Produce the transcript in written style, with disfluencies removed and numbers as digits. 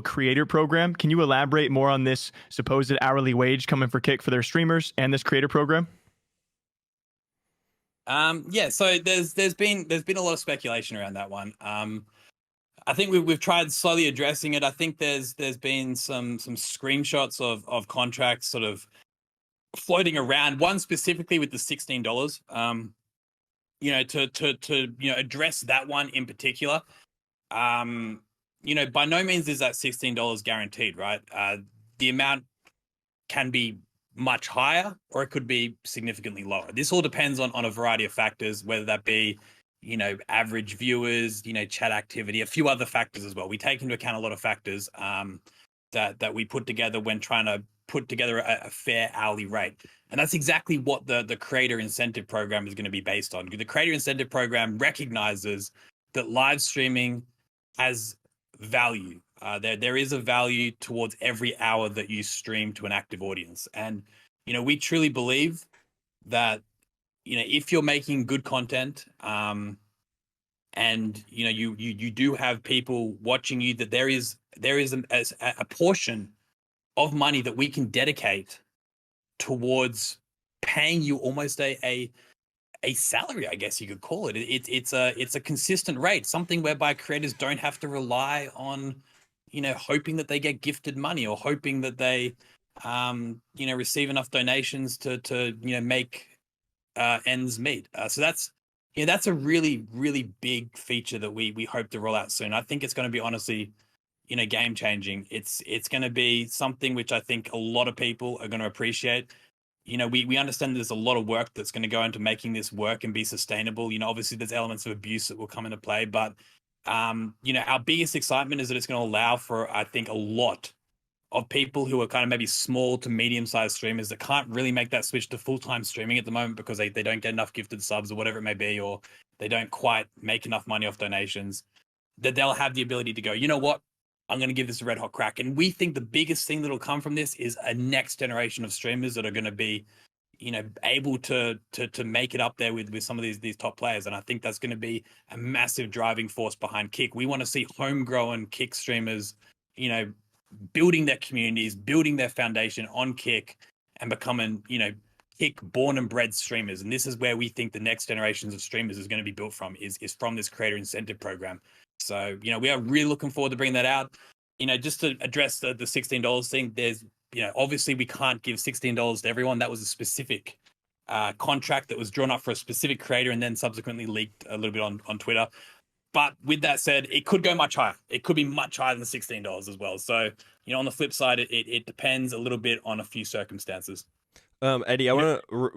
creator program. Can you elaborate more on this supposed hourly wage coming for Kick for their streamers and this creator program? Yeah, so there's been a lot of speculation around that one. I think we've tried slowly addressing it. I think there's been some screenshots of contracts sort of floating around. One specifically with the $16. To address that one in particular. By no means is that $16 guaranteed, right? The amount can be much higher or it could be significantly lower. This all depends on a variety of factors, whether that be, average viewers, chat activity, a few other factors as well. We take into account a lot of factors that we put together when trying to put together a fair hourly rate. And that's exactly what the creator incentive program is going to be based on. The creator incentive program recognizes that live streaming has value. There is a value towards every hour that you stream to an active audience. And, we truly believe that, if you're making good content, and, you do have people watching you, that there is a portion of money that we can dedicate towards paying you almost a salary, I guess you could call it. It's a consistent rate, something whereby creators don't have to rely on, hoping that they get gifted money or hoping that they, receive enough donations to make ends meet. So that's a really, really big feature that we hope to roll out soon. I think it's going to be honestly, game changing. It's going to be something which I think a lot of people are going to appreciate. We understand there's a lot of work that's going to go into making this work and be sustainable. Obviously there's elements of abuse that will come into play, but our biggest excitement is that it's going to allow for, I think, a lot of people who are kind of maybe small to medium-sized streamers that can't really make that switch to full-time streaming at the moment because they don't get enough gifted subs or whatever it may be, or they don't quite make enough money off donations, that they'll have the ability to go, you know what, I'm going to give this a red hot crack. And we think the biggest thing that'll come from this is a next generation of streamers that are going to be, able to make it up there with some of these top players. And I think that's going to be a massive driving force behind Kick. We want to see homegrown Kick streamers, building their communities, building their foundation on Kick and becoming, Kick born and bred streamers. And this is where we think the next generations of streamers is going to be built from, is from this creator incentive program. So, we are really looking forward to bringing that out. Just to address the $16 thing, there's, obviously we can't give $16 to everyone. That was a specific contract that was drawn up for a specific creator and then subsequently leaked a little bit on Twitter. But with that said, it could go much higher. It could be much higher than $16 as well. So, on the flip side, it depends a little bit on a few circumstances. Eddie, I want to